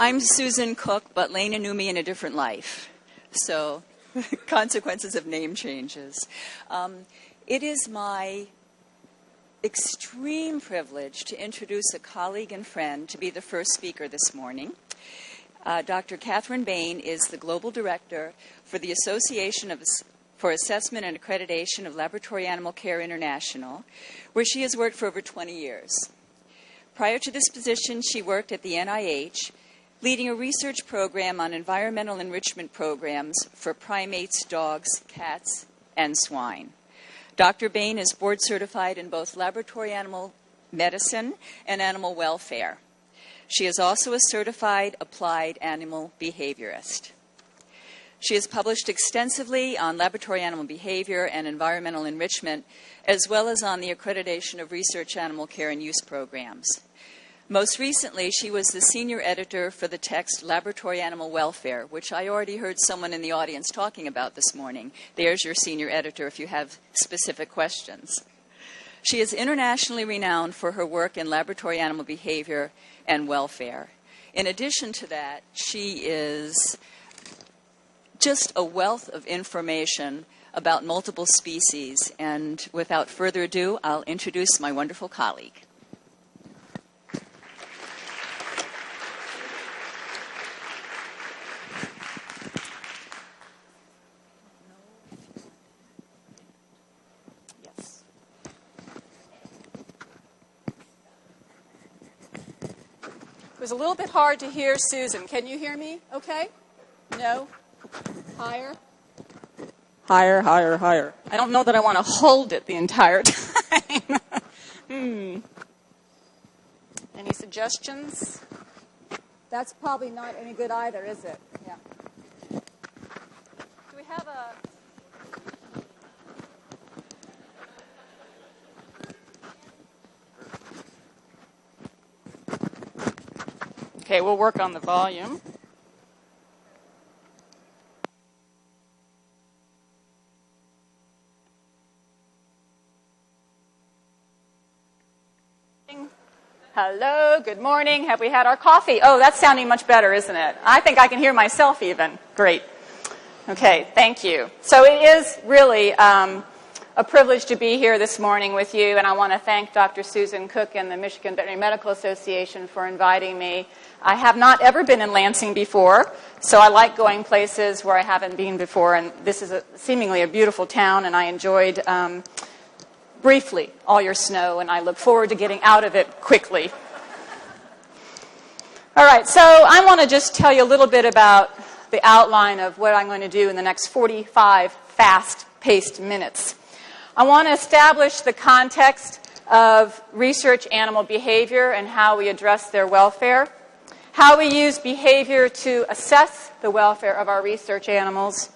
I'm Susan Cook, but Lena knew me in a different life. So, consequences of name changes. It is my extreme privilege to introduce a colleague and friend to be the first speaker this morning. Dr. Kathryn Bayne is the Global Director for the Association for Assessment and Accreditation of Laboratory Animal Care International, where she has worked for over 20 years. Prior to this position, she worked at the NIH, leading a research program on environmental enrichment programs for primates, dogs, cats, and swine. Dr. Bayne is board certified in both laboratory animal medicine and animal welfare. She is also a certified applied animal behaviorist. She has published extensively on laboratory animal behavior and environmental enrichment, as well as on the accreditation of research animal care and use programs. Most recently, she was the senior editor for the text Laboratory Animal Welfare, which I already heard someone in the audience talking about this morning. There's your senior editor if you have specific questions. She is internationally renowned for her work in laboratory animal behavior and welfare. In addition to that, she is just a wealth of information about multiple species. And without further ado, I'll introduce my wonderful colleague. It was a little bit hard to hear Susan. Can you hear me okay? No? Higher? Higher, higher, higher. I don't know that I want to hold it the entire time. Any suggestions? That's probably not any good either, is it? Yeah. Do we have a... Okay, we'll work on the volume. Hello, good morning. Have we had our coffee? Oh, that's sounding much better, isn't it? I think I can hear myself even. Great. Okay, thank you. So it is really a privilege to be here this morning with you, and I want to thank Dr. Susan Cook and the Michigan Veterinary Medical Association for inviting me. I have not ever been in Lansing before, so I like going places where I haven't been before, and this is seemingly a beautiful town, and I enjoyed briefly all your snow, and I look forward to getting out of it quickly. All right, so I want to just tell you a little bit about the outline of what I'm going to do in the next 45 fast-paced minutes. I want to establish the context of research animal behavior and how we address their welfare, how we use behavior to assess the welfare of our research animals,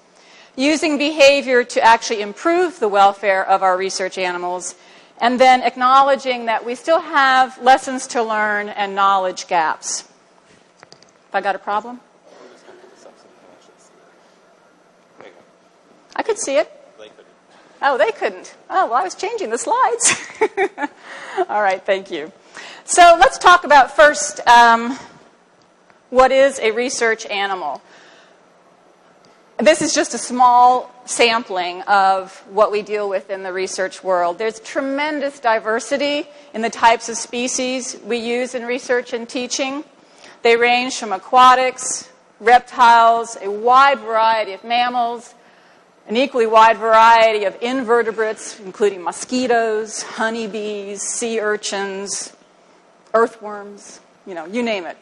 using behavior to actually improve the welfare of our research animals, and then acknowledging that we still have lessons to learn and knowledge gaps. Have I got a problem? I could see it. Oh, they couldn't. Oh, well, I was changing the slides. All right, thank you. So let's talk about first what is a research animal. This is just a small sampling of what we deal with in the research world. There's tremendous diversity in the types of species we use in research and teaching. They range from aquatics, reptiles, a wide variety of mammals, an equally wide variety of invertebrates, including mosquitoes, honeybees, sea urchins, earthworms, you name it.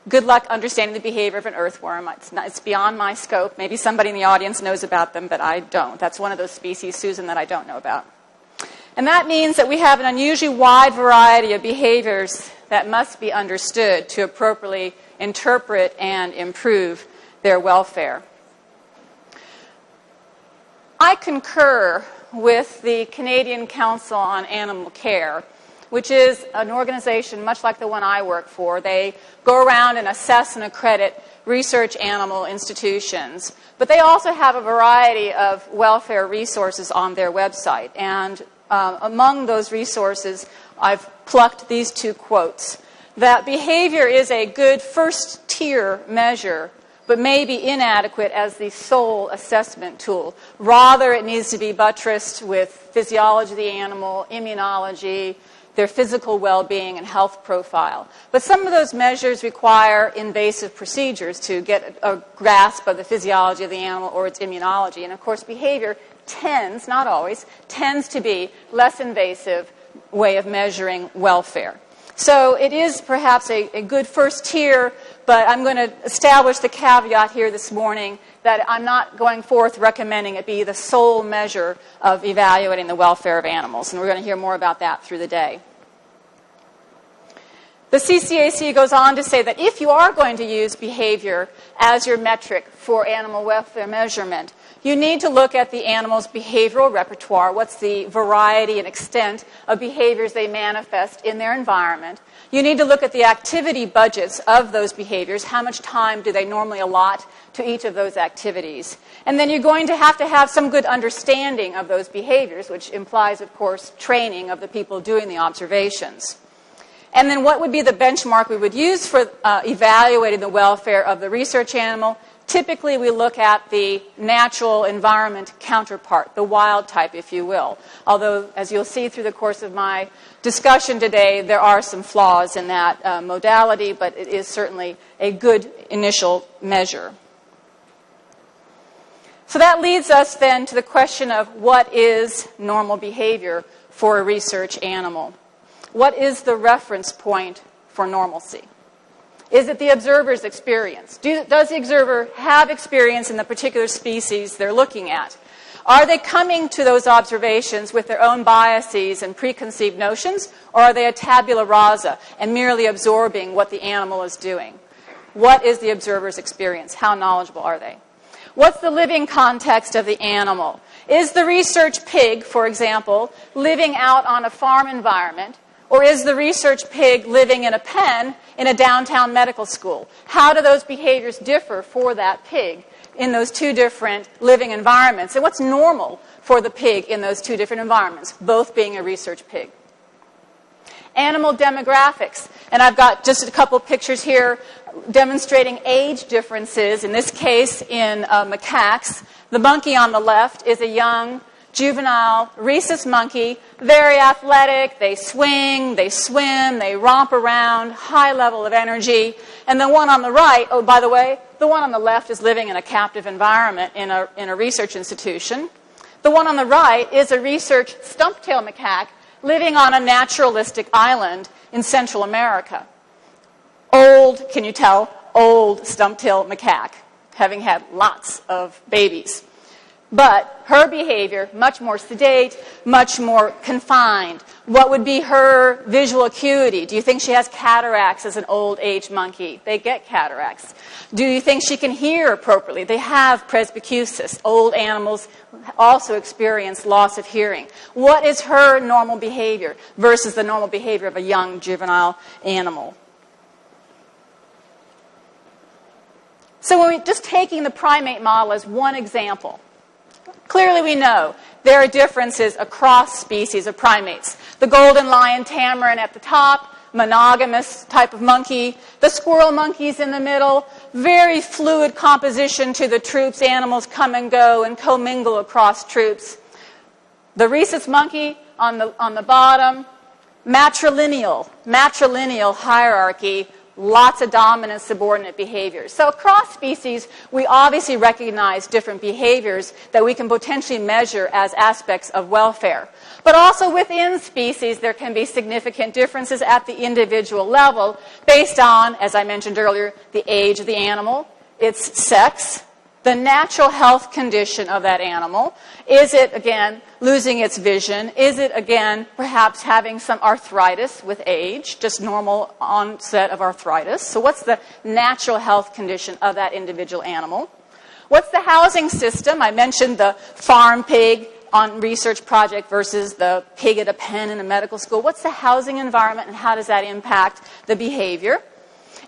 Good luck understanding the behavior of an earthworm. It's beyond my scope. Maybe somebody in the audience knows about them, but I don't. That's one of those species, Susan, that I don't know about. And that means that we have an unusually wide variety of behaviors that must be understood to appropriately interpret and improve their welfare. I concur with the Canadian Council on Animal Care, which is an organization much like the one I work for. They go around and assess and accredit research animal institutions. But they also have a variety of welfare resources on their website. And among those resources, I've plucked these two quotes. that behavior is a good first-tier measure, but may be inadequate as the sole assessment tool. Rather, it needs to be buttressed with physiology of the animal, immunology, their physical well-being and health profile. But some of those measures require invasive procedures to get a grasp of the physiology of the animal or its immunology. And of course, behavior tends, not always, tends to be less invasive way of measuring welfare. So it is perhaps a good first tier, but I'm going to establish the caveat here this morning that I'm not going forth recommending it be the sole measure of evaluating the welfare of animals. And we're going to hear more about that through the day. The CCAC goes on to say that if you are going to use behavior as your metric for animal welfare measurement, you need to look at the animal's behavioral repertoire. What's the variety and extent of behaviors they manifest in their environment? You need to look at the activity budgets of those behaviors. How much time do they normally allot to each of those activities? And then you're going to have some good understanding of those behaviors, which implies, of course, training of the people doing the observations. And then what would be the benchmark we would use for evaluating the welfare of the research animal? Typically, we look at the natural environment counterpart, the wild type, if you will. Although, as you'll see through the course of my discussion today, there are some flaws in that modality, but it is certainly a good initial measure. So that leads us then to the question of what is normal behavior for a research animal? What is the reference point for normalcy? Is it the observer's experience? Does the observer have experience in the particular species they're looking at? Are they coming to those observations with their own biases and preconceived notions, or are they a tabula rasa and merely absorbing what the animal is doing? What is the observer's experience? How knowledgeable are they? What's the living context of the animal? Is the research pig, for example, living out on a farm environment? Or is the research pig living in a pen in a downtown medical school? How do those behaviors differ for that pig in those two different living environments? And what's normal for the pig in those two different environments, both being a research pig? Animal demographics. And I've got just a couple pictures here demonstrating age differences, in this case in macaques. The monkey on the left is a young juvenile rhesus monkey, very athletic. They swing, they swim, they romp around, high level of energy. And the one on the right, oh, by the way, the one on the left is living in a captive environment in a research institution. The one on the right is a research stump-tail macaque living on a naturalistic island in Central America. Old, can you tell, old stump-tail macaque, having had lots of babies. But her behavior, much more sedate, much more confined. What would be her visual acuity? Do you think she has cataracts as an old age monkey? They get cataracts. Do you think she can hear appropriately? They have presbycusis. Old animals also experience loss of hearing. What is her normal behavior versus the normal behavior of a young juvenile animal? So when we're just taking the primate model as one example, clearly we know there are differences across species of primates. The golden lion tamarin at the top, monogamous type of monkey. The squirrel monkeys in the middle, very fluid composition to the troops. Animals come and go and commingle across troops. The rhesus monkey on the bottom, matrilineal hierarchy. Lots of dominant subordinate behaviors. So across species, we obviously recognize different behaviors that we can potentially measure as aspects of welfare. But also within species, there can be significant differences at the individual level based on, as I mentioned earlier, the age of the animal, its sex, the natural health condition of that animal. Is it, again, losing its vision? Is it, again, perhaps having some arthritis with age, just normal onset of arthritis? So what's the natural health condition of that individual animal? What's the housing system? I mentioned the farm pig on research project versus the pig at a pen in a medical school. What's the housing environment and how does that impact the behavior?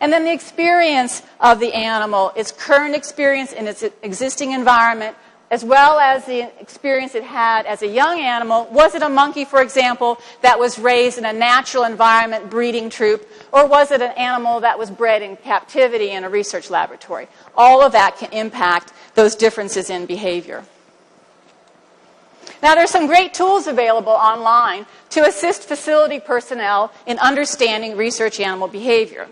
And then the experience of the animal, its current experience in its existing environment, as well as the experience it had as a young animal. Was it a monkey, for example, that was raised in a natural environment breeding troop, or was it an animal that was bred in captivity in a research laboratory? All of that can impact those differences in behavior. Now, there's some great tools available online to assist facility personnel in understanding research animal behavior.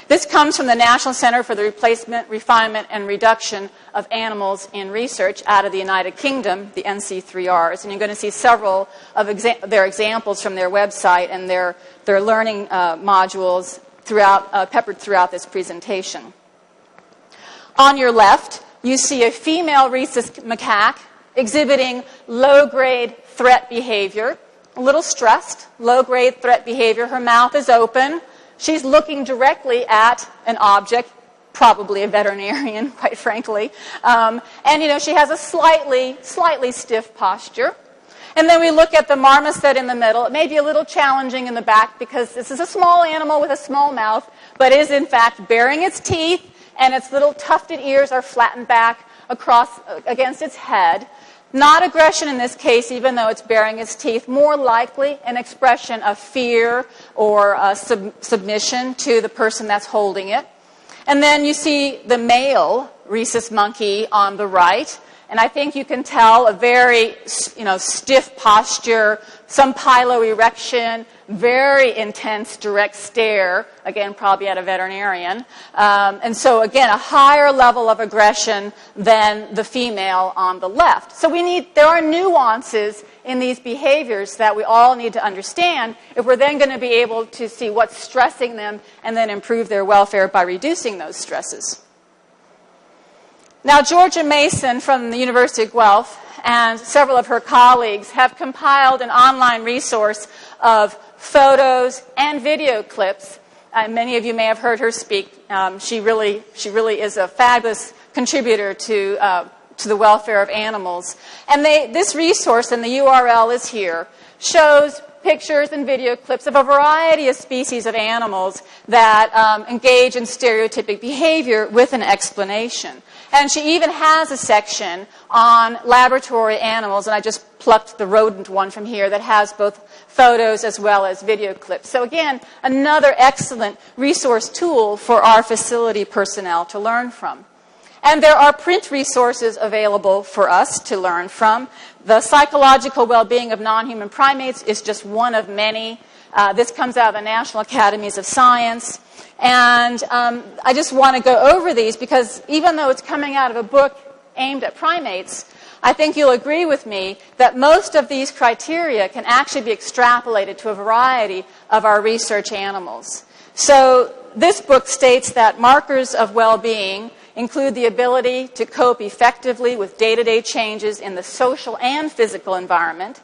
This comes from the National Center for the Replacement, Refinement, and Reduction of Animals in Research out of the United Kingdom, the NC3Rs. And you're going to see several of their examples from their website and their learning modules peppered throughout this presentation. On your left, you see a female rhesus macaque exhibiting low-grade threat behavior, a little stressed, low-grade threat behavior. Her mouth is open. She's looking directly at an object, probably a veterinarian, quite frankly. And, she has a slightly stiff posture. And then we look at the marmoset in the middle. It may be a little challenging in the back because this is a small animal with a small mouth, but is, in fact, baring its teeth, and its little tufted ears are flattened back against its head. Not aggression in this case, even though it's baring its teeth. More likely an expression of fear or submission to the person that's holding it. And then you see the male rhesus monkey on the right. And I think you can tell a very, stiff posture, some piloerection, very intense direct stare, again, probably at a veterinarian. And so, again, a higher level of aggression than the female on the left. So there are nuances in these behaviors that we all need to understand if we're then going to be able to see what's stressing them and then improve their welfare by reducing those stresses. Now, Georgia Mason from the University of Guelph and several of her colleagues have compiled an online resource of photos and video clips. Many of you may have heard her speak. She really is a fabulous contributor to the welfare of animals. And this resource, and the URL is here, shows pictures and video clips of a variety of species of animals that engage in stereotypic behavior with an explanation. And she even has a section on laboratory animals, and I just plucked the rodent one from here that has both photos as well as video clips. So again, another excellent resource tool for our facility personnel to learn from. And there are print resources available for us to learn from. The psychological well-being of non-human primates is just one of many. This comes out of the National Academies of Science. And I just want to go over these because even though it's coming out of a book aimed at primates, I think you'll agree with me that most of these criteria can actually be extrapolated to a variety of our research animals. So this book states that markers of well-being include the ability to cope effectively with day-to-day changes in the social and physical environment,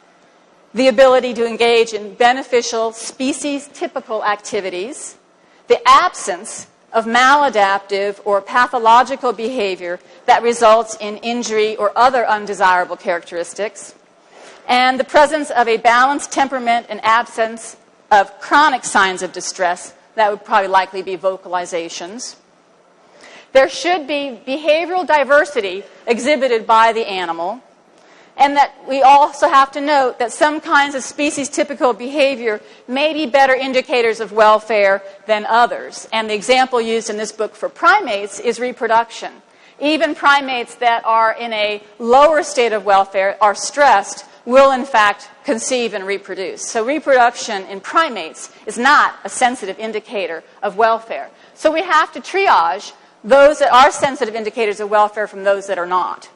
the ability to engage in beneficial species-typical activities, the absence of maladaptive or pathological behavior that results in injury or other undesirable characteristics, and the presence of a balanced temperament and absence of chronic signs of distress. That would probably likely be vocalizations. There should be behavioral diversity exhibited by the animal, and that we also have to note that some kinds of species-typical behavior may be better indicators of welfare than others. And the example used in this book for primates is reproduction. Even primates that are in a lower state of welfare, are stressed, will in fact conceive and reproduce. So reproduction in primates is not a sensitive indicator of welfare. So we have to triage those that are sensitive indicators of welfare from those that are not.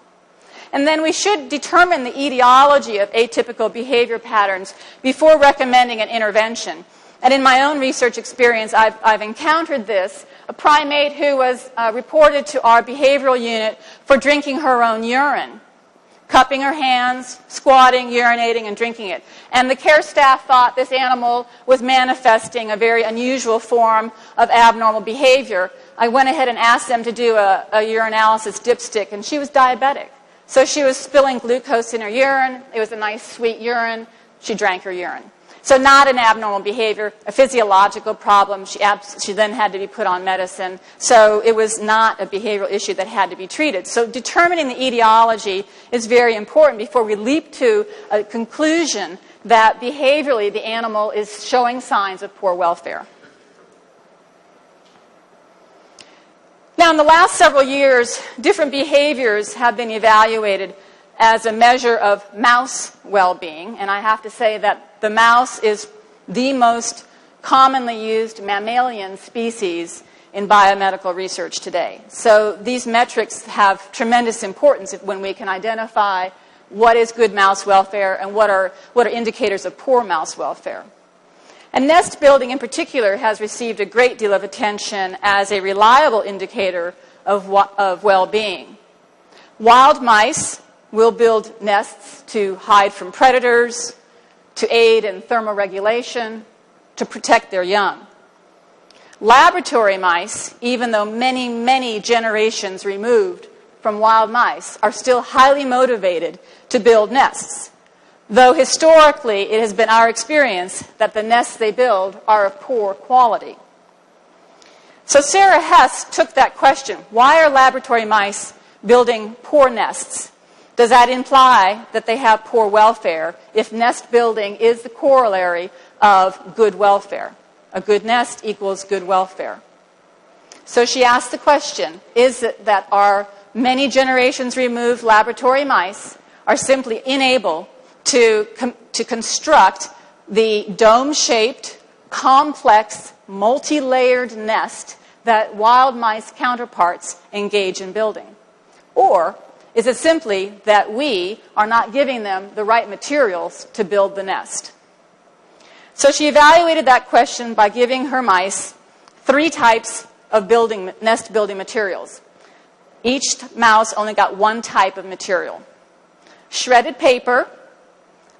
And then we should determine the etiology of atypical behavior patterns before recommending an intervention. And in my own research experience, I've encountered this. A primate who was reported to our behavioral unit for drinking her own urine, cupping her hands, squatting, urinating, and drinking it. And the care staff thought this animal was manifesting a very unusual form of abnormal behavior. I went ahead and asked them to do a urinalysis dipstick, and she was diabetic. So she was spilling glucose in her urine. It was a nice, sweet urine. She drank her urine. So not an abnormal behavior, a physiological problem. She then had to be put on medicine. So it was not a behavioral issue that had to be treated. So determining the etiology is very important before we leap to a conclusion that behaviorally the animal is showing signs of poor welfare. Now, in the last several years, different behaviors have been evaluated as a measure of mouse well-being. And I have to say that the mouse is the most commonly used mammalian species in biomedical research today. So these metrics have tremendous importance when we can identify what is good mouse welfare and what are indicators of poor mouse welfare. And nest building in particular has received a great deal of attention as a reliable indicator of well-being. Wild mice will build nests to hide from predators, to aid in thermoregulation, to protect their young. Laboratory mice, even though many, many generations removed from wild mice, are still highly motivated to build nests, though historically it has been our experience that the nests they build are of poor quality. So Sarah Hess took that question, why are laboratory mice building poor nests? Does that imply that they have poor welfare if nest building is the corollary of good welfare? A good nest equals good welfare. So she asked the question, is it that our many generations removed laboratory mice are simply unable to construct the dome-shaped, complex, multi-layered nest that wild mice counterparts engage in building? Or is it simply that we are not giving them the right materials to build the nest? So she evaluated that question by giving her mice 3 types of nest building materials. Each mouse only got 1 type of material. Shredded paper,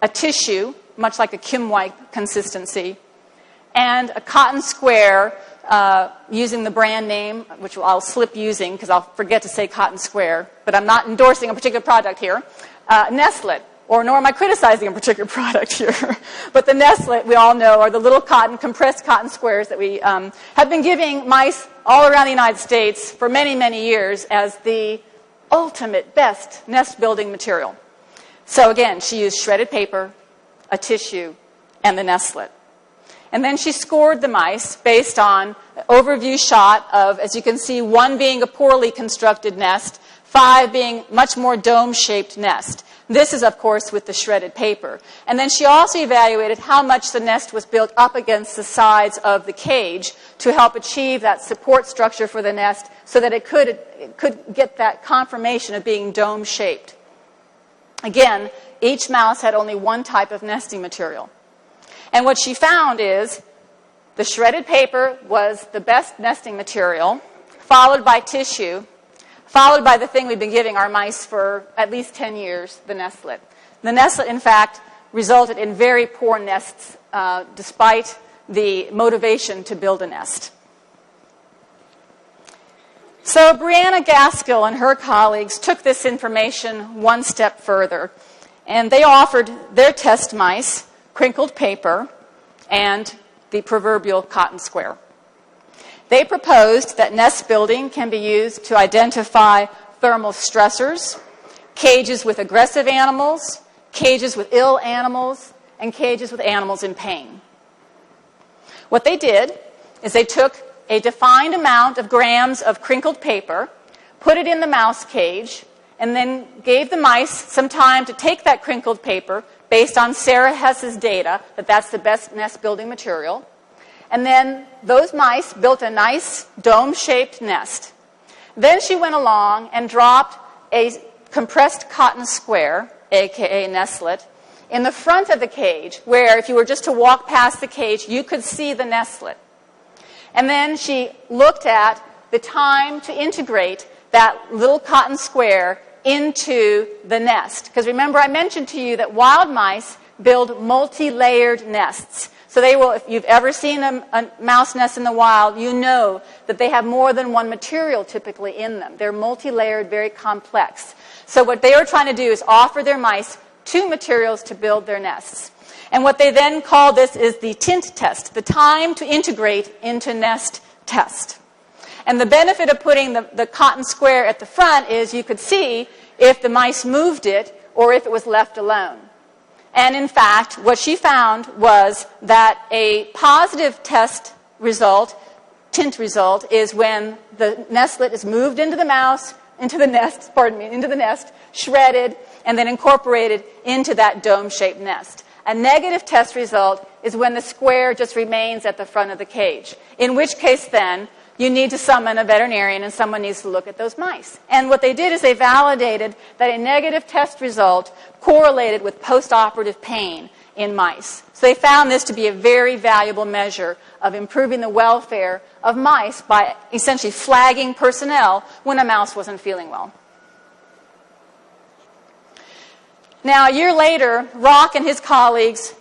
a tissue, much like a Kim White consistency, and a cotton square using the brand name, which I'll slip using because I'll forget to say cotton square, but I'm not endorsing a particular product here, nestlet, nor am I criticizing a particular product here. But the nestlet, we all know, are the little compressed cotton squares that we have been giving mice all around the United States for many, many years as the ultimate best nest building material. So again, she used shredded paper, a tissue, and the nestlet. And then she scored the mice based on an overview shot of, as you can see, 1 being a poorly constructed nest, 5 being much more dome-shaped nest. This is, of course, with the shredded paper. And then she also evaluated how much the nest was built up against the sides of the cage to help achieve that support structure for the nest so that it could get that confirmation of being dome-shaped. Again, each mouse had only 1 type of nesting material. And what she found is the shredded paper was the best nesting material, followed by tissue, followed by the thing we've been giving our mice for at least 10 years, the nestlet. The nestlet, in fact, resulted in very poor nests despite the motivation to build a nest. So Brianna Gaskill and her colleagues took this information 1 step further, and they offered their test mice crinkled paper and the proverbial cotton square. They proposed that nest building can be used to identify thermal stressors, cages with aggressive animals, cages with ill animals, and cages with animals in pain. What they did is they took a defined amount of grams of crinkled paper, put it in the mouse cage, and then gave the mice some time to take that crinkled paper based on Sarah Hess's data that that's the best nest building material. And then those mice built a nice dome-shaped nest. Then she went along and dropped a compressed cotton square, aka nestlet, in the front of the cage where if you were just to walk past the cage, you could see the nestlet. And then she looked at the time to integrate that little cotton square into the nest. Because remember, I mentioned to you that wild mice build multi-layered nests. So they will, if you've ever seen a mouse nest in the wild, you know that they have more than 1 material typically in them. They're multi-layered, very complex. So what they were trying to do is offer their mice 2 materials to build their nests. And what they then call this is the tint test, the time to integrate into nest test. And the benefit of putting the cotton square at the front is you could see if the mice moved it or if it was left alone. And in fact, what she found was that a positive test result, tint result, is when the nestlet is moved into the nest, shredded, and then incorporated into that dome-shaped nest. A negative test result is when the square just remains at the front of the cage, in which case then you need to summon a veterinarian and someone needs to look at those mice. And what they did is they validated that a negative test result correlated with postoperative pain in mice. So they found this to be a very valuable measure of improving the welfare of mice by essentially flagging personnel when a mouse wasn't feeling well. Now, a year later, Rock and his colleagues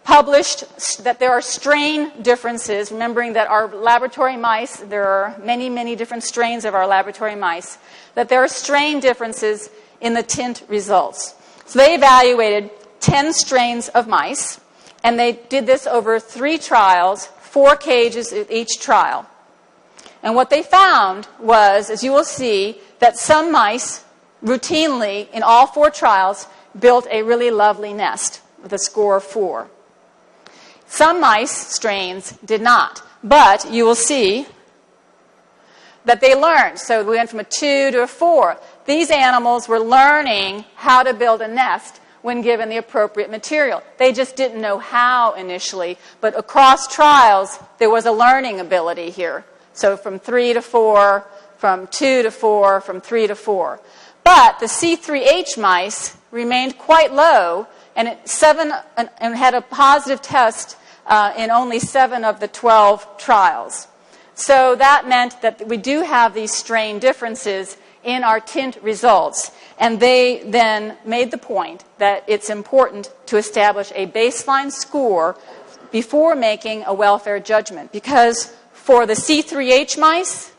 published that there are strain differences, remembering that our laboratory mice, there are many, many different strains of our laboratory mice, that there are strain differences in the tint results. So they evaluated 10 strains of mice, and they did this over 3 trials, 4 cages at each trial. And what they found was, as you will see, that some mice routinely, in all 4 trials, built a really lovely nest with a score of 4. Some mice strains did not, but you will see that they learned. So we went from a 2 to a 4. These animals were learning how to build a nest when given the appropriate material. They just didn't know how initially, but across trials, there was a learning ability here. So from 3 to 4, from 2 to 4, from 3 to 4. But the C3H mice remained quite low and had a positive test in only 7 of the 12 trials. So that meant that we do have these strain differences in our tint results. And they then made the point that it's important to establish a baseline score before making a welfare judgment. Because for the C3H mice,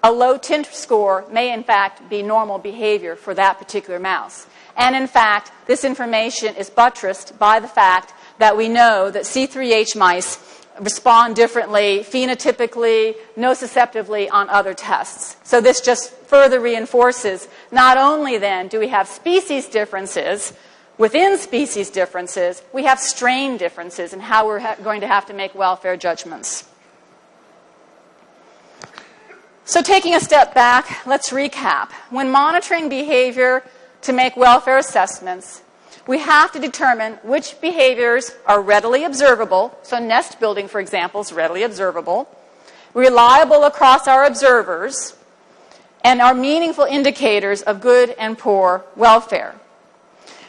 a low tint score may in fact be normal behavior for that particular mouse. And in fact, this information is buttressed by the fact that we know that C3H mice respond differently, phenotypically, nociceptively on other tests. So this just further reinforces not only then do we have species differences, within species differences, we have strain differences in how we're going to have to make welfare judgments. So taking a step back, let's recap. When monitoring behavior to make welfare assessments, we have to determine which behaviors are readily observable. So nest building, for example, is readily observable, reliable across our observers, and are meaningful indicators of good and poor welfare.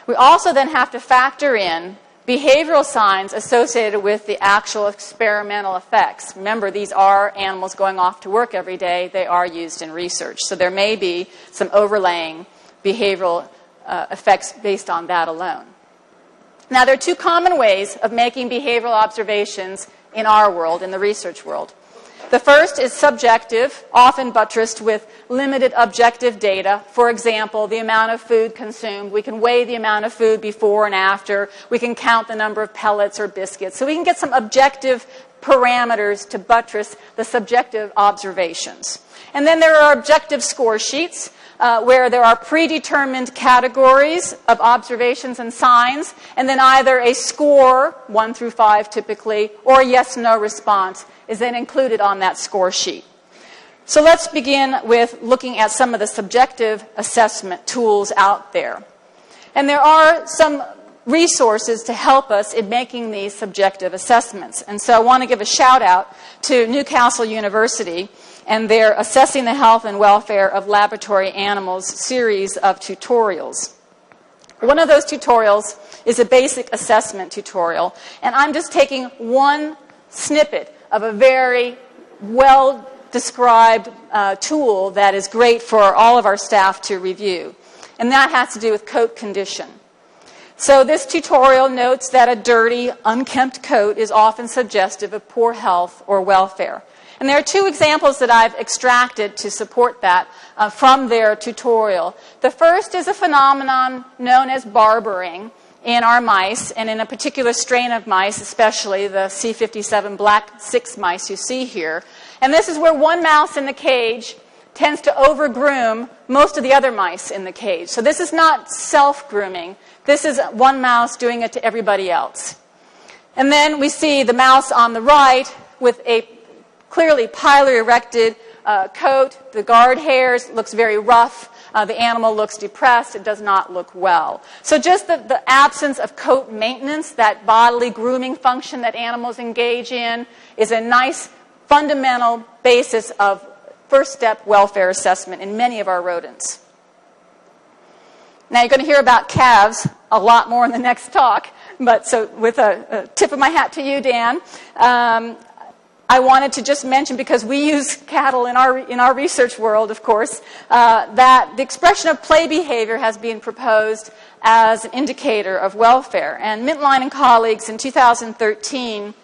We also then have to factor in behavioral signs associated with the actual experimental effects. Remember, these are animals going off to work every day. They are used in research. So there may be some overlaying behavioral effects based on that alone. Now, there are 2 common ways of making behavioral observations in our world, in the research world. The first is subjective, often buttressed with limited objective data. For example, the amount of food consumed. We can weigh the amount of food before and after. We can count the number of pellets or biscuits. So we can get some objective parameters to buttress the subjective observations. And then there are objective score sheets, where there are predetermined categories of observations and signs, and then either a score, 1 through 5 typically, or a yes-no response is then included on that score sheet. So let's begin with looking at some of the subjective assessment tools out there. And there are some resources to help us in making these subjective assessments. And so I want to give a shout out to Newcastle University and their Assessing the Health and Welfare of Laboratory Animals series of tutorials. One of those tutorials is a basic assessment tutorial, and I'm just taking one snippet of a very well-described tool that is great for all of our staff to review, and that has to do with coat condition. So this tutorial notes that a dirty, unkempt coat is often suggestive of poor health or welfare. And there are 2 examples that I've extracted to support that from their tutorial. The first is a phenomenon known as barbering, in our mice, and in a particular strain of mice, especially the C57 black 6 mice you see here. And this is where one mouse in the cage tends to over-groom most of the other mice in the cage. So this is not self-grooming. This is one mouse doing it to everybody else. And then we see the mouse on the right with a clearly pilar-erected coat. The guard hairs looks very rough. The animal looks depressed. It does not look well. So just the absence of coat maintenance, that bodily grooming function that animals engage in, is a nice fundamental basis of first-step welfare assessment in many of our rodents. Now, you're going to hear about calves a lot more in the next talk, but so with a tip of my hat to you, Dan, I wanted to just mention, because we use cattle in our research world, of course, that the expression of play behavior has been proposed as an indicator of welfare. And Mintline and colleagues in 2013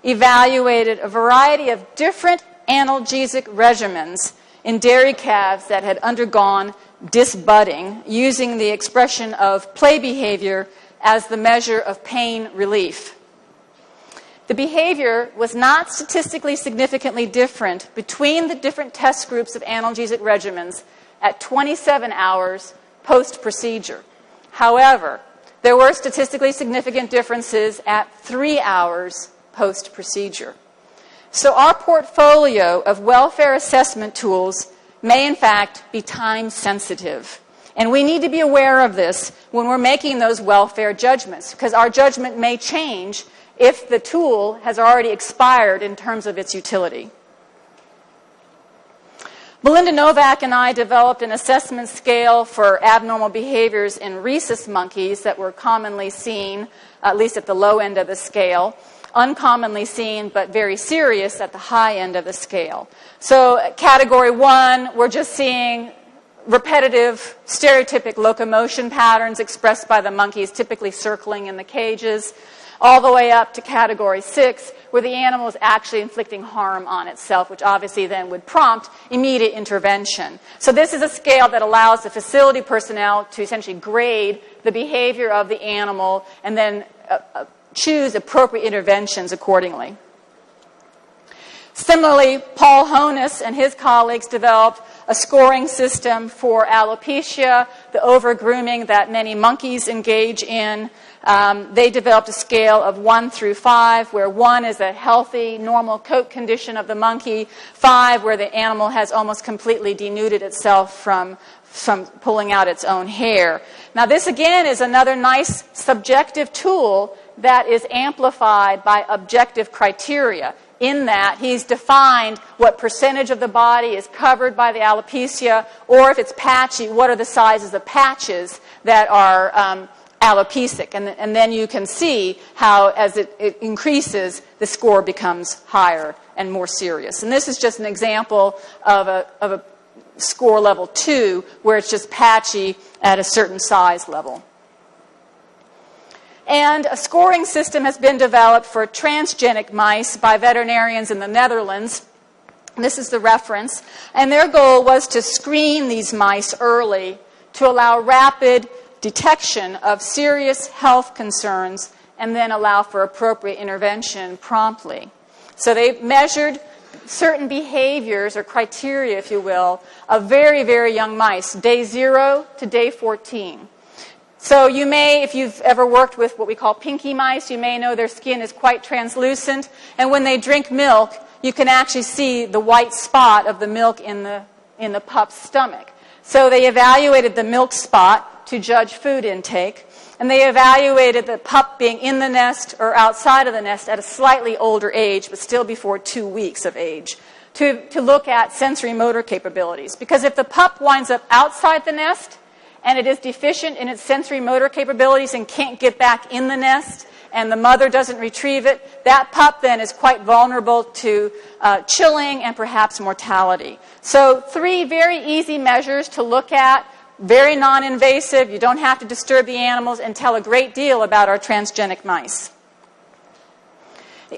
evaluated a variety of different analgesic regimens in dairy calves that had undergone disbudding, using the expression of play behavior as the measure of pain relief. The behavior was not statistically significantly different between the different test groups of analgesic regimens at 27 hours post-procedure. However, there were statistically significant differences at 3 hours post-procedure. So our portfolio of welfare assessment tools may in fact be time sensitive. And we need to be aware of this when we're making those welfare judgments, because our judgment may change if the tool has already expired in terms of its utility. Melinda Novak and I developed an assessment scale for abnormal behaviors in rhesus monkeys that were commonly seen, at least at the low end of the scale, uncommonly seen but very serious at the high end of the scale. So category 1, we're just seeing repetitive, stereotypic locomotion patterns expressed by the monkeys, typically circling in the cages, all the way up to category 6, where the animal is actually inflicting harm on itself, which obviously then would prompt immediate intervention. So this is a scale that allows the facility personnel to essentially grade the behavior of the animal and then choose appropriate interventions accordingly. Similarly, Paul Honus and his colleagues developed a scoring system for alopecia, the over-grooming that many monkeys engage in. They developed a scale of 1 through 5, where 1 is a healthy, normal coat condition of the monkey, 5 where the animal has almost completely denuded itself from pulling out its own hair. Now, this again is another nice subjective tool that is amplified by objective criteria, in that he's defined what percentage of the body is covered by the alopecia, or if it's patchy, what are the sizes of patches that are alopecic. And then you can see how, as it increases, the score becomes higher and more serious. And this is just an example of a score level 2, where it's just patchy at a certain size level. And a scoring system has been developed for transgenic mice by veterinarians in the Netherlands. This is the reference. And their goal was to screen these mice early to allow rapid detection of serious health concerns and then allow for appropriate intervention promptly. So they measured certain behaviors or criteria, if you will, of very, very young mice, day 0 to day 14. So you may, if you've ever worked with what we call pinky mice, you may know their skin is quite translucent. And when they drink milk, you can actually see the white spot of the milk in the pup's stomach. So they evaluated the milk spot to judge food intake. And they evaluated the pup being in the nest or outside of the nest at a slightly older age, but still before 2 weeks of age, to look at sensory motor capabilities. Because if the pup winds up outside the nest, and it is deficient in its sensory motor capabilities and can't get back in the nest, and the mother doesn't retrieve it, that pup then is quite vulnerable to chilling and perhaps mortality. So 3 very easy measures to look at, very non-invasive. You don't have to disturb the animals, and tell a great deal about our transgenic mice.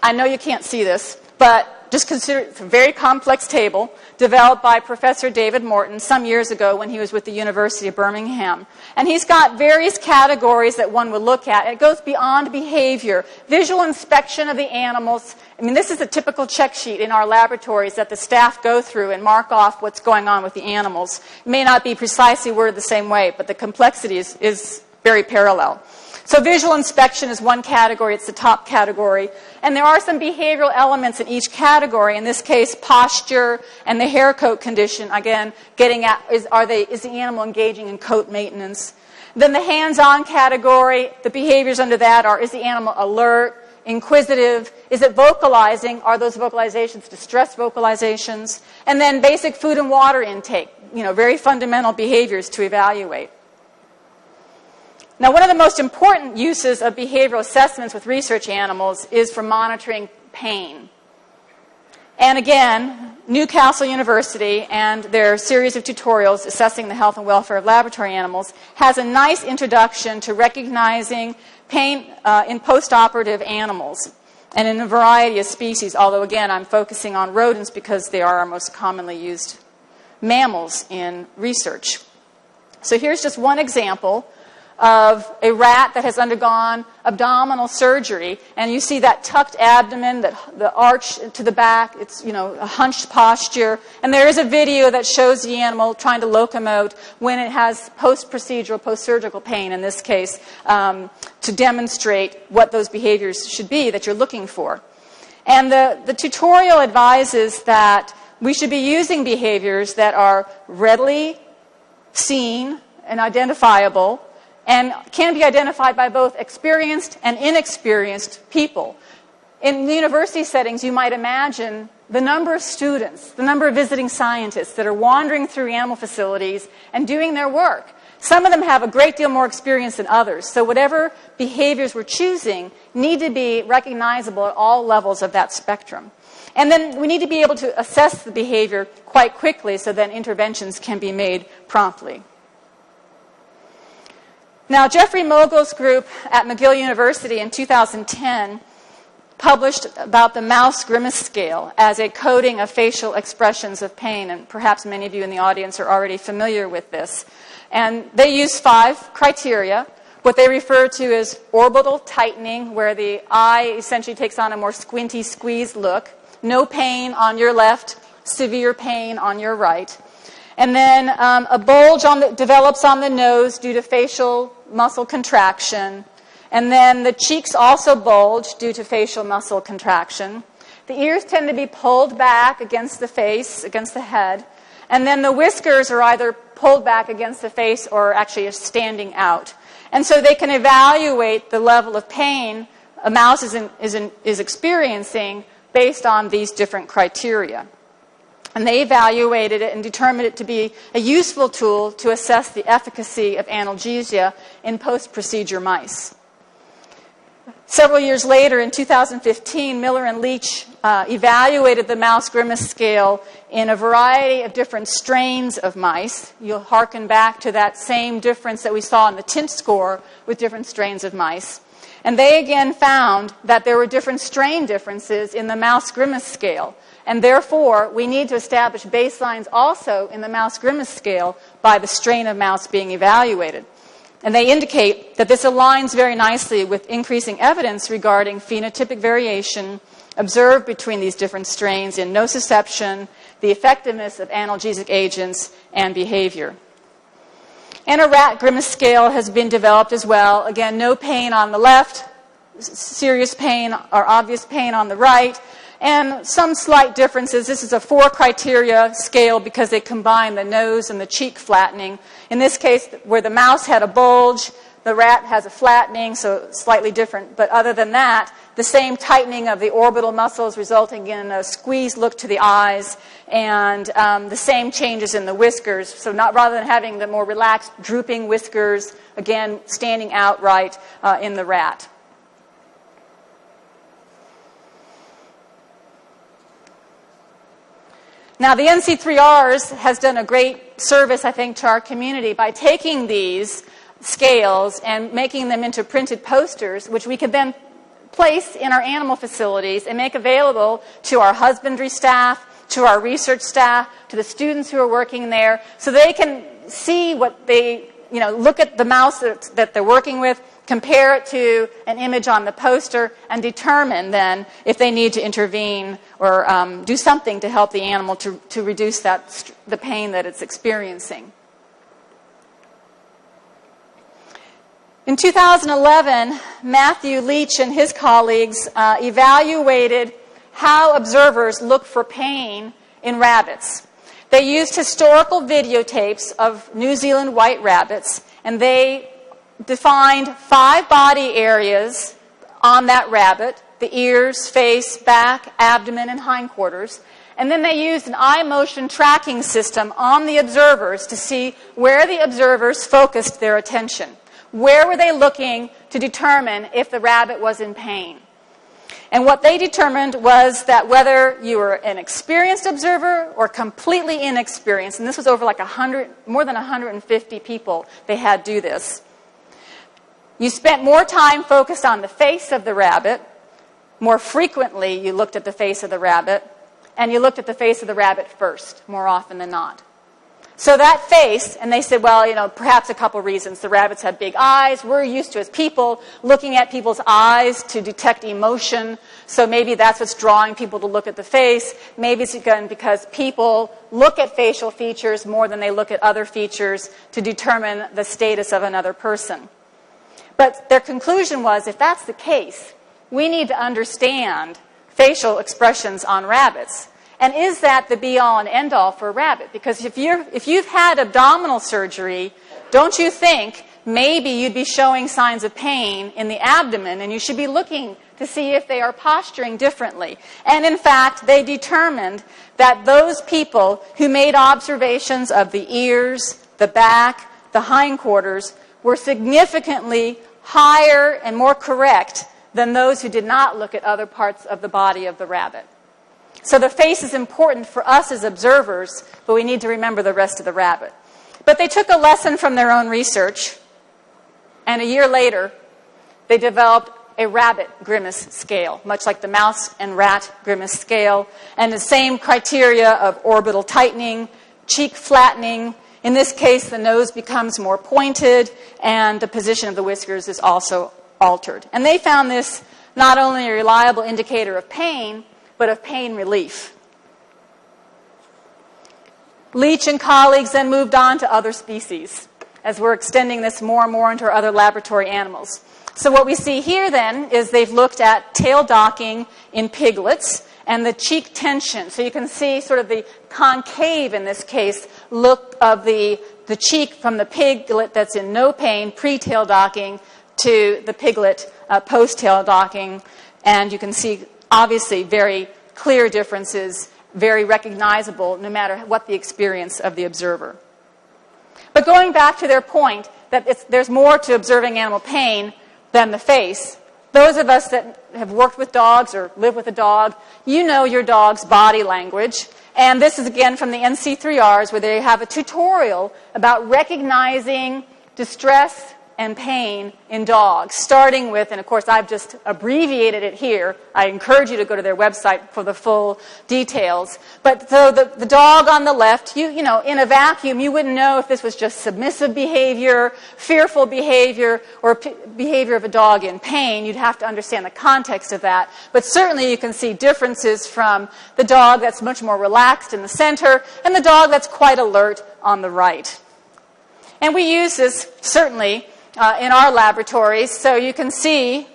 I know you can't see this, but Just consider it's a very complex table developed by Professor David Morton some years ago when he was with the University of Birmingham. And he's got various categories that one would look at. It goes beyond behavior, visual inspection of the animals. I mean, this is a typical check sheet in our laboratories that the staff go through and mark off what's going on with the animals. It may not be precisely worded the same way, but the complexity is very parallel. So visual inspection is one category. It's the top category. And there are some behavioral elements in each category. In this case, posture and the hair coat condition. Again, getting at is the animal engaging in coat maintenance. Then the hands-on category, the behaviors under that are, is the animal alert, inquisitive? Is it vocalizing? Are those vocalizations distress vocalizations? And then basic food and water intake. Very fundamental behaviors to evaluate. Now, one of the most important uses of behavioral assessments with research animals is for monitoring pain. And again, Newcastle University and their series of tutorials assessing the health and welfare of laboratory animals has a nice introduction to recognizing pain in postoperative animals and in a variety of species, although again, I'm focusing on rodents because they are our most commonly used mammals in research. So here's just one example of a rat that has undergone abdominal surgery, and you see that tucked abdomen, the arch to the back. It's a hunched posture, and there is a video that shows the animal trying to locomote when it has post-procedural, post-surgical pain. In this case, to demonstrate what those behaviors should be that you're looking for. And the tutorial advises that we should be using behaviors that are readily seen and identifiable, and can be identified by both experienced and inexperienced people. In the university settings, you might imagine the number of students, the number of visiting scientists that are wandering through animal facilities and doing their work. Some of them have a great deal more experience than others, so whatever behaviors we're choosing need to be recognizable at all levels of that spectrum. And then we need to be able to assess the behavior quite quickly so that interventions can be made promptly. Now, Jeffrey Mogul's group at McGill University in 2010 published about the mouse grimace scale as a coding of facial expressions of pain, and perhaps many of you in the audience are already familiar with this. And they use 5 criteria, what they refer to as orbital tightening, where the eye essentially takes on a more squinty, squeezed look, no pain on your left, severe pain on your right. And then a bulge develops on the nose due to facial muscle contraction. And then the cheeks also bulge due to facial muscle contraction. The ears tend to be pulled back against the face, against the head. And then the whiskers are either pulled back against the face or actually are standing out. And so they can evaluate the level of pain a mouse is experiencing based on these different criteria. And they evaluated it and determined it to be a useful tool to assess the efficacy of analgesia in post-procedure mice. Several years later, in 2015, Miller and Leach evaluated the mouse grimace scale in a variety of different strains of mice. You'll hearken back to that same difference that we saw in the tint score with different strains of mice. And they again found that there were different strain differences in the mouse grimace scale. And therefore, we need to establish baselines also in the mouse grimace scale by the strain of mouse being evaluated. And they indicate that this aligns very nicely with increasing evidence regarding phenotypic variation observed between these different strains in nociception, the effectiveness of analgesic agents, and behavior. And a rat grimace scale has been developed as well. Again, no pain on the left, serious pain or obvious pain on the right, and some slight differences. This is a 4-criteria scale because they combine the nose and the cheek flattening. In this case, where the mouse had a bulge, the rat has a flattening, so slightly different. But other than that, the same tightening of the orbital muscles resulting in a squeezed look to the eyes, and the same changes in the whiskers. So rather than having the more relaxed, drooping whiskers, again, standing outright in the rat. Now, the NC3Rs has done a great service, I think, to our community by taking these scales and making them into printed posters, which we could then place in our animal facilities and make available to our husbandry staff, to our research staff, to the students who are working there, so they can see what they, look at the mouse that they're working with, compare it to an image on the poster, and determine then if they need to intervene or do something to help the animal to reduce the pain that it's experiencing. In 2011, Matthew Leach and his colleagues evaluated how observers look for pain in rabbits. They used historical videotapes of New Zealand white rabbits, and they defined 5 body areas on that rabbit: the ears, face, back, abdomen, and hindquarters. And then they used an eye motion tracking system on the observers to see where the observers focused their attention. Where were they looking to determine if the rabbit was in pain? And what they determined was that whether you were an experienced observer or completely inexperienced, and this was over like more than 150 people they had do this, you spent more time focused on the face of the rabbit, more frequently you looked at the face of the rabbit, and you looked at the face of the rabbit first, more often than not. So that face, and they said, well, perhaps a couple reasons. The rabbits have big eyes. We're used to, as people, looking at people's eyes to detect emotion. So maybe that's what's drawing people to look at the face. Maybe it's again because people look at facial features more than they look at other features to determine the status of another person. But their conclusion was, if that's the case, we need to understand facial expressions on rabbits. And is that the be-all and end-all for a rabbit? Because if you've had abdominal surgery, don't you think maybe you'd be showing signs of pain in the abdomen, and you should be looking to see if they are posturing differently? And in fact, they determined that those people who made observations of the ears, the back, the hindquarters were significantly higher and more correct than those who did not look at other parts of the body of the rabbit. So the face is important for us as observers, but we need to remember the rest of the rabbit. But they took a lesson from their own research, and a year later, they developed a rabbit grimace scale, much like the mouse and rat grimace scale, and the same criteria of orbital tightening, cheek flattening. In this case, the nose becomes more pointed, and the position of the whiskers is also altered. And they found this not only a reliable indicator of pain, but of pain relief. Leach and colleagues then moved on to other species, as we're extending this more and more into our other laboratory animals. So what we see here then is they've looked at tail docking in piglets and the cheek tension. So you can see sort of the concave, in this case, look of the cheek from the piglet that's in no pain, pre-tail docking, to the piglet post-tail docking. And you can see obviously very clear differences, very recognizable no matter what the experience of the observer. But going back to their point that there's more to observing animal pain than the face, those of us that have worked with dogs or live with a dog, you know your dog's body language. And this is again from the NC3Rs, where they have a tutorial about recognizing distress and pain in dogs, starting with, and of course I've just abbreviated it here. I encourage you to go to their website for the full details. But so the dog on the left, you know, in a vacuum, you wouldn't know if this was just submissive behavior, fearful behavior, or behavior of a dog in pain. You'd have to understand the context of that. But certainly you can see differences from the dog that's much more relaxed in the center and the dog that's quite alert on the right. And we use this certainly in our laboratories. So you can see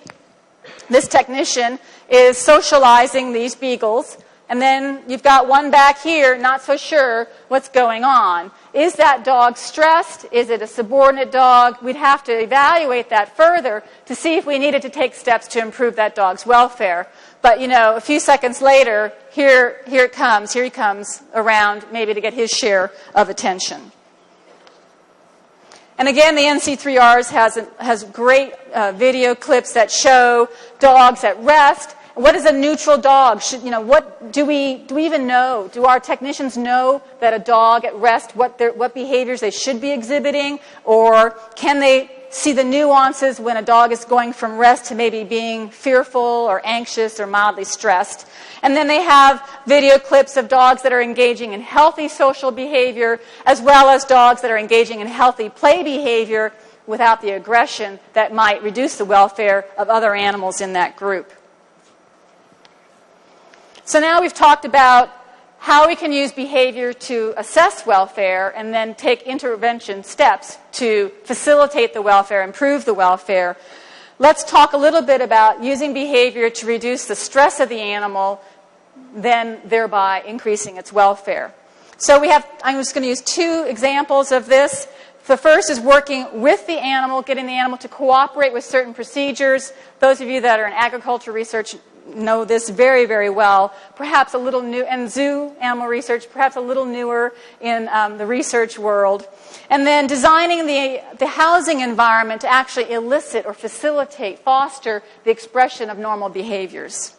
this technician is socializing these beagles, and then you've got one back here not so sure what's going on. Is that dog stressed? Is it a subordinate dog? We'd have to evaluate that further to see if we needed to take steps to improve that dog's welfare. But, you know, a few seconds later, here he comes around maybe to get his share of attention. And again, the NC3Rs has great video clips that show dogs at rest. What is a neutral dog? What do we even know? Do our technicians know that a dog at rest, what behaviors they should be exhibiting, or can they see the nuances when a dog is going from rest to maybe being fearful or anxious or mildly stressed. And then they have video clips of dogs that are engaging in healthy social behavior, as well as dogs that are engaging in healthy play behavior without the aggression that might reduce the welfare of other animals in that group. So now we've talked about how we can use behavior to assess welfare and then take intervention steps to facilitate the welfare, improve the welfare. Let's talk a little bit about using behavior to reduce the stress of the animal, then thereby increasing its welfare. So I'm just going to use two examples of this. The first is working with the animal, getting the animal to cooperate with certain procedures. Those of you that are in agriculture research know this very, very well. Perhaps a little new, and zoo animal research, perhaps a little newer in the research world. And then designing the housing environment to actually elicit or facilitate, foster the expression of normal behaviors.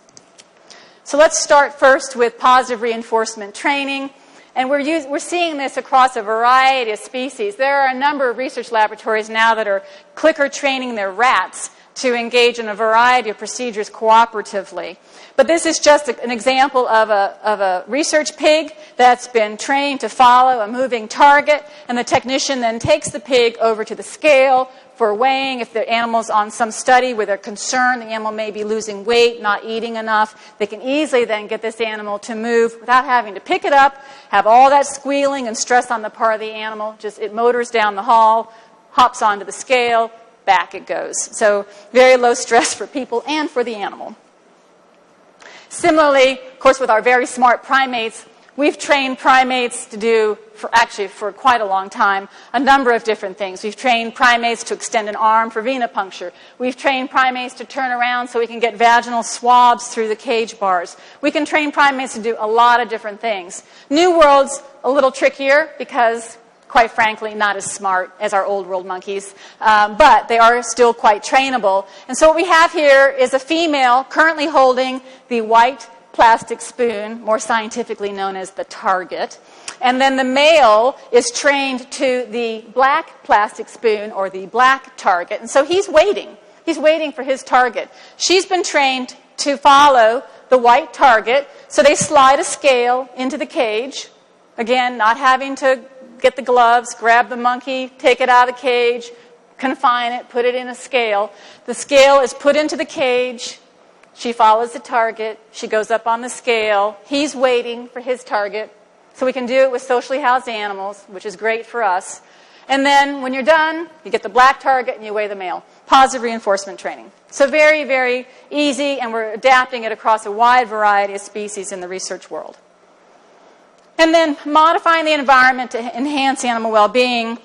So let's start first with positive reinforcement training. And we're seeing this across a variety of species. There are a number of research laboratories now that are clicker training their rats to engage in a variety of procedures cooperatively. But this is just an example of a research pig that's been trained to follow a moving target, and the technician then takes the pig over to the scale for weighing. If the animal's on some study where they're concerned the animal may be losing weight, not eating enough, they can easily then get this animal to move without having to pick it up, have all that squealing and stress on the part of the animal. Just it motors down the hall, hops onto the scale, back it goes. So very low stress for people and for the animal. Similarly, of course, with our very smart primates, we've trained primates to do, for quite a long time, a number of different things. We've trained primates to extend an arm for venipuncture. We've trained primates to turn around so we can get vaginal swabs through the cage bars. We can train primates to do a lot of different things. New World's a little trickier because, quite frankly, not as smart as our old world monkeys, but they are still quite trainable. And so what we have here is a female currently holding the white plastic spoon, more scientifically known as the target. And then the male is trained to the black plastic spoon, or the black target. And so he's waiting. He's waiting for his target. She's been trained to follow the white target, so they slide a scale into the cage. Again, not having to get the gloves, grab the monkey, take it out of the cage, confine it, put it in a scale. The scale is put into the cage. She follows the target. She goes up on the scale. He's waiting for his target. So we can do it with socially housed animals, which is great for us. And then when you're done, you get the black target and you weigh the male. Positive reinforcement training. So very, very easy, and we're adapting it across a wide variety of species in the research world. And then modifying the environment to enhance animal well-being,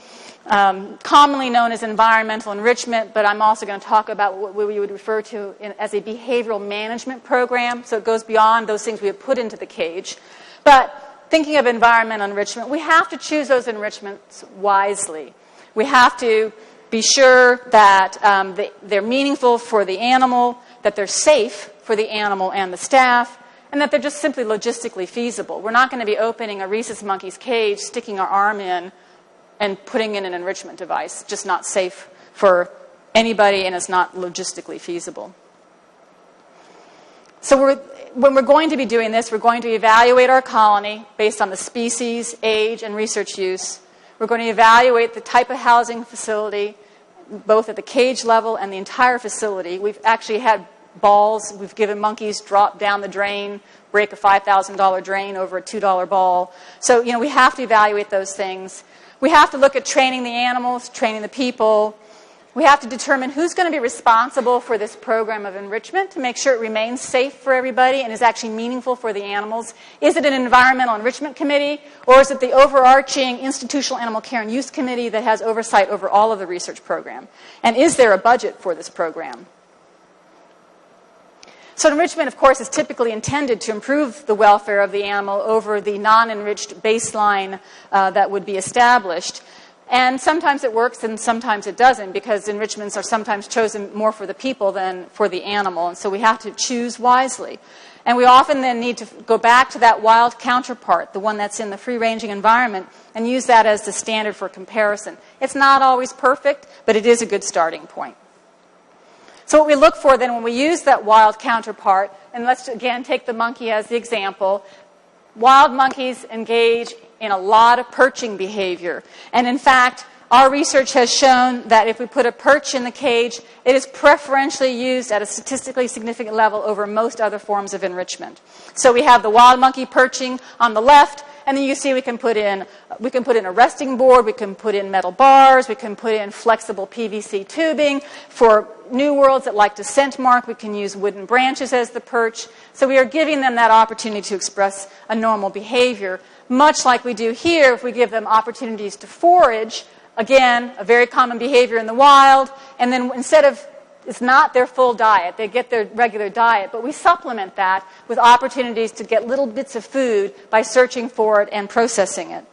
commonly known as environmental enrichment, but I'm also going to talk about what we would refer to as a behavioral management program. So it goes beyond those things we have put into the cage. But thinking of environmental enrichment, we have to choose those enrichments wisely. We have to be sure that they're meaningful for the animal, that they're safe for the animal and the staff, and that they're just simply logistically feasible. We're not going to be opening a rhesus monkey's cage, sticking our arm in, and putting in an enrichment device. Just not safe for anybody, and it's not logistically feasible. So when we're going to be doing this, we're going to evaluate our colony based on the species, age, and research use. We're going to evaluate the type of housing facility, both at the cage level and the entire facility. We've actually had balls. We've given monkeys drop down the drain, break a $5,000 drain over a $2 ball. So, we have to evaluate those things. We have to look at training the animals, training the people. We have to determine who's going to be responsible for this program of enrichment to make sure it remains safe for everybody and is actually meaningful for the animals. Is it an environmental enrichment committee, or is it the overarching institutional animal care and use committee that has oversight over all of the research program? And is there a budget for this program? So enrichment, of course, is typically intended to improve the welfare of the animal over the non-enriched baseline that would be established. And sometimes it works and sometimes it doesn't, because enrichments are sometimes chosen more for the people than for the animal. And so we have to choose wisely. And we often then need to go back to that wild counterpart, the one that's in the free-ranging environment, and use that as the standard for comparison. It's not always perfect, but it is a good starting point. So what we look for then when we use that wild counterpart, and let's again take the monkey as the example, wild monkeys engage in a lot of perching behavior. And in fact, our research has shown that if we put a perch in the cage, it is preferentially used at a statistically significant level over most other forms of enrichment. So we have the wild monkey perching on the left, and then you see we can put in a resting board, we can put in metal bars, we can put in flexible PVC tubing. For new worlds that like to scent mark, we can use wooden branches as the perch. So we are giving them that opportunity to express a normal behavior, much like we do here if we give them opportunities to forage. Again, a very common behavior in the wild, and then instead of, it's not their full diet, they get their regular diet, but we supplement that with opportunities to get little bits of food by searching for it and processing it.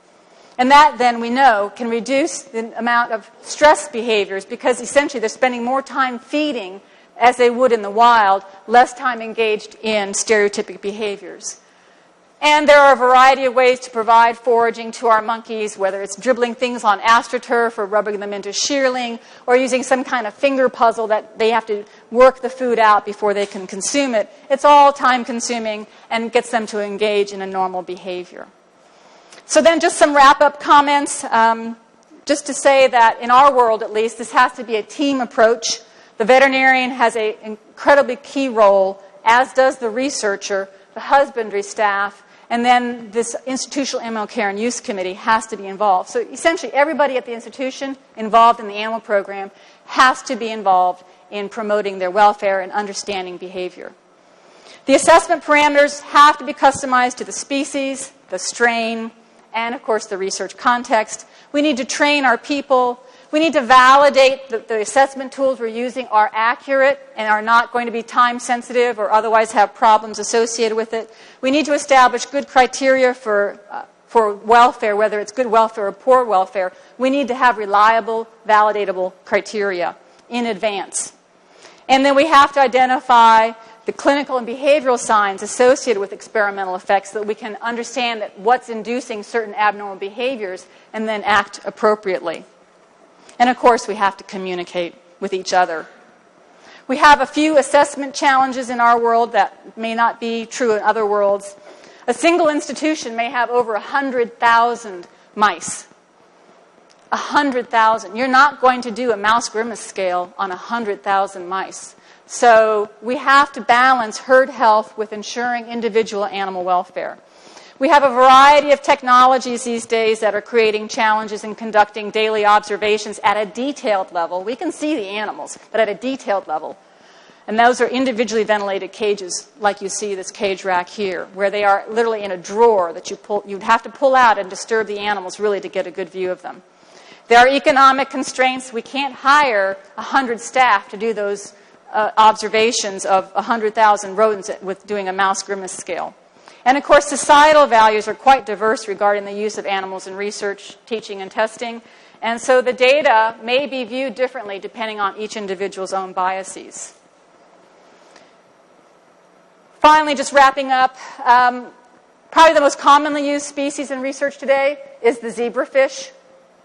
And that, then, we know, can reduce the amount of stress behaviors because essentially they're spending more time feeding as they would in the wild, less time engaged in stereotypic behaviors. And there are a variety of ways to provide foraging to our monkeys, whether it's dribbling things on astroturf or rubbing them into shearling or using some kind of finger puzzle that they have to work the food out before they can consume it. It's all time-consuming and gets them to engage in a normal behavior. So then just some wrap-up comments, just to say that in our world, at least, this has to be a team approach. The veterinarian has an incredibly key role, as does the researcher, the husbandry staff, and then this institutional animal care and use committee has to be involved. So essentially everybody at the institution involved in the animal program has to be involved in promoting their welfare and understanding behavior. The assessment parameters have to be customized to the species, the strain, and of course the research context. We need to train our people. We need to validate that the assessment tools we're using are accurate and are not going to be time sensitive or otherwise have problems associated with it. We need to establish good criteria for welfare, whether it's good welfare or poor welfare. We need to have reliable, validatable criteria in advance. And then we have to identify the clinical and behavioral signs associated with experimental effects so that we can understand that what's inducing certain abnormal behaviors and then act appropriately. And of course, we have to communicate with each other. We have a few assessment challenges in our world that may not be true in other worlds. A single institution may have over 100,000 mice. 100,000. You're not going to do a mouse grimace scale on 100,000 mice. So we have to balance herd health with ensuring individual animal welfare. We have a variety of technologies these days that are creating challenges in conducting daily observations at a detailed level. We can see the animals, but at a detailed level. And those are individually ventilated cages, like you see this cage rack here, where they are literally in a drawer that you'd have to pull out and disturb the animals really to get a good view of them. There are economic constraints. We can't hire 100 staff to do those observations of 100,000 rodents with doing a mouse grimace scale. And of course, societal values are quite diverse regarding the use of animals in research, teaching, and testing. And so the data may be viewed differently depending on each individual's own biases. Finally, just wrapping up, probably the most commonly used species in research today is the zebrafish.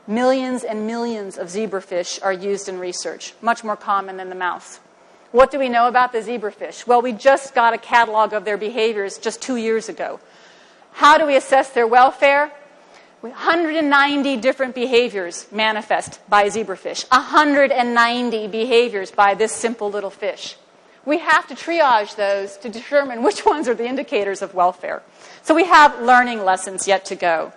Millions and millions of zebrafish are used in research, much more common than the mouse. What do we know about the zebrafish? Well, we just got a catalog of their behaviors just 2 years ago. How do we assess their welfare? 190 different behaviors manifest by zebrafish. 190 behaviors by this simple little fish. We have to triage those to determine which ones are the indicators of welfare. So we have learning lessons yet to go.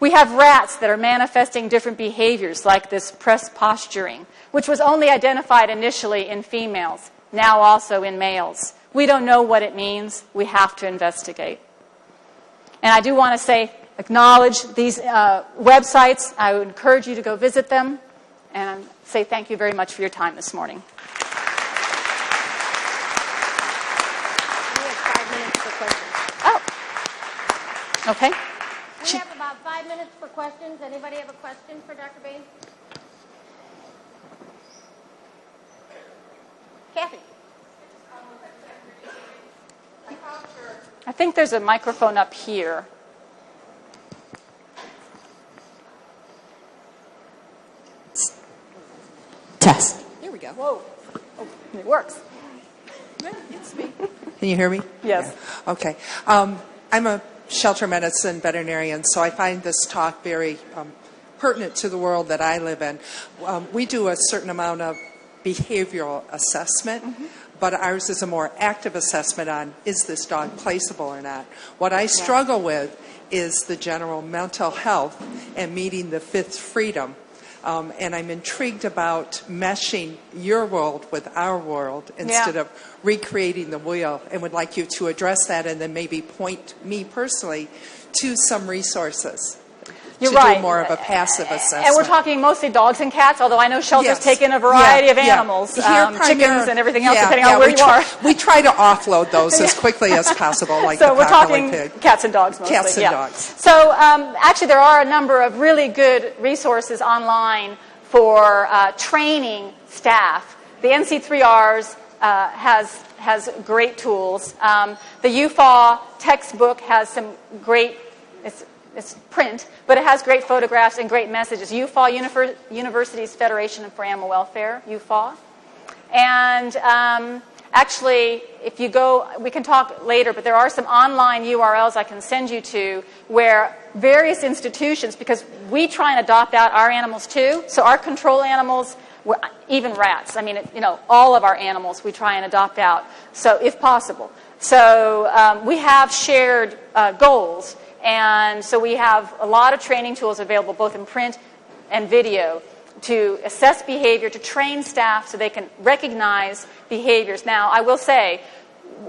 We have rats that are manifesting different behaviors, like this press posturing, which was only identified initially in females, now also in males. We don't know what it means. We have to investigate. And I do want to acknowledge these websites. I would encourage you to go visit them and say thank you very much for your time this morning. We have 5 minutes for questions. Oh, okay. We have about 5 minutes for questions. Anybody have a question for Dr. Bayne? Kathy. I think there's a microphone up here. Test. There we go. Whoa. Oh, it works. It's me. Can you hear me? Yes. Yeah. Okay. I'm a shelter medicine veterinarian, so I find this talk very pertinent to the world that I live in. We do a certain amount of behavioral assessment, but ours is a more active assessment on, is this dog placeable or not? What I struggle with is the general mental health and meeting the fifth freedom. And I'm intrigued about meshing your world with our world instead of recreating the wheel, and would like you to address that and then maybe point me personally to some resources. You're to right. do more of a passive assessment. And we're talking mostly dogs and cats, although I know shelters take in a variety of animals, chickens and everything else, depending on where you are. We try to offload those as quickly as possible, like so the we're talking pig. Cats and dogs mostly. Cats and dogs. So actually there are a number of really good resources online for training staff. The NC3Rs has great tools. The UFAW textbook has some great, it's print, but it has great photographs and great messages. UFAW, Universities Federation for Animal Welfare, UFAW. And actually, if you go, we can talk later, but there are some online URLs I can send you to where various institutions, because we try and adopt out our animals too, so our control animals, even rats, I mean, all of our animals we try and adopt out, so if possible. So we have shared goals, and so we have a lot of training tools available both in print and video to assess behavior, to train staff so they can recognize behaviors. Now, I will say,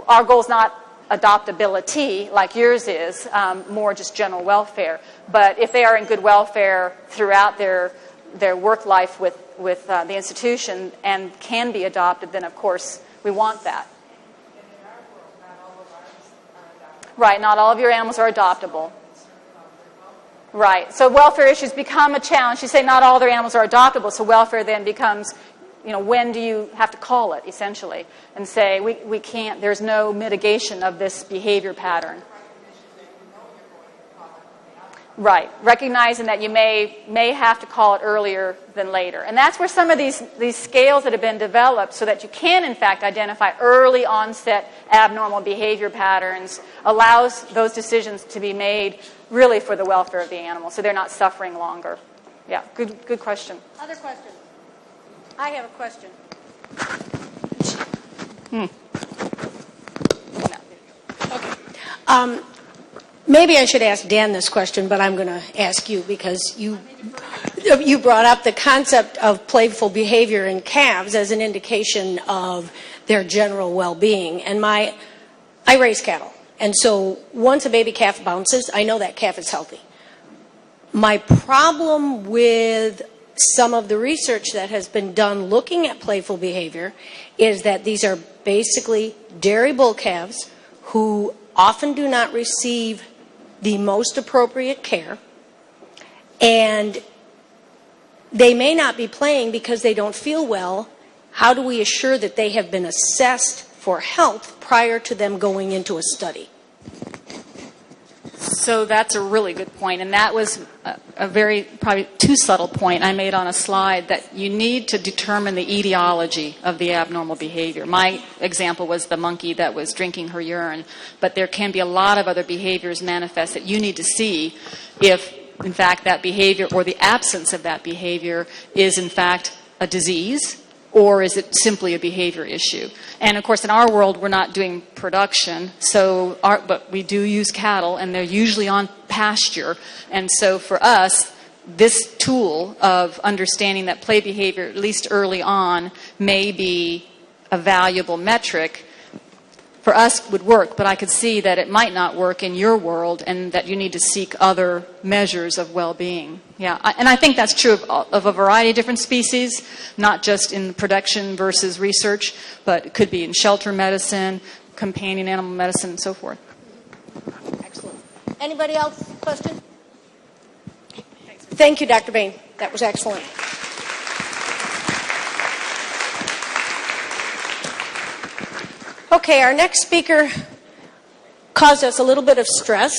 our goal is not adoptability like yours is, more just general welfare. But if they are in good welfare throughout their work life with the institution and can be adopted, then of course we want that. Right, not all of your animals are adoptable. Right, so welfare issues become a challenge. You say not all their animals are adoptable, so welfare then becomes, when do you have to call it, essentially, and say, we can't, there's no mitigation of this behavior pattern. Right, recognizing that you may have to call it earlier than later. And that's where some of these scales that have been developed so that you can, in fact, identify early onset abnormal behavior patterns allows those decisions to be made really for the welfare of the animal, so they're not suffering longer. Yeah, good question. Other questions? I have a question. Okay. Maybe I should ask Dan this question, but I'm going to ask you because you brought up the concept of playful behavior in calves as an indication of their general well-being. And I raise cattle. And so once a baby calf bounces, I know that calf is healthy. My problem with some of the research that has been done looking at playful behavior is that these are basically dairy bull calves who often do not receive the most appropriate care, and they may not be playing because they don't feel well. How do we assure that they have been assessed for health prior to them going into a study? So that's a really good point, and that was a very, probably too subtle point I made on a slide, that you need to determine the etiology of the abnormal behavior. My example was the monkey that was drinking her urine, but there can be a lot of other behaviors manifest that you need to see if, in fact, that behavior or the absence of that behavior is, in fact, a disease, or is it simply a behavior issue? And, of course, in our world, we're not doing production, but we do use cattle, and they're usually on pasture. And so for us, this tool of understanding that play behavior, at least early on, may be a valuable metric, for us would work, but I could see that it might not work in your world and that you need to seek other measures of well-being. Yeah, and I think that's true of a variety of different species, not just in production versus research, but it could be in shelter medicine, companion animal medicine, and so forth. Excellent. Anybody else? Question? Thank you, Dr. Bayne. That was excellent. Okay, our next speaker caused us a little bit of stress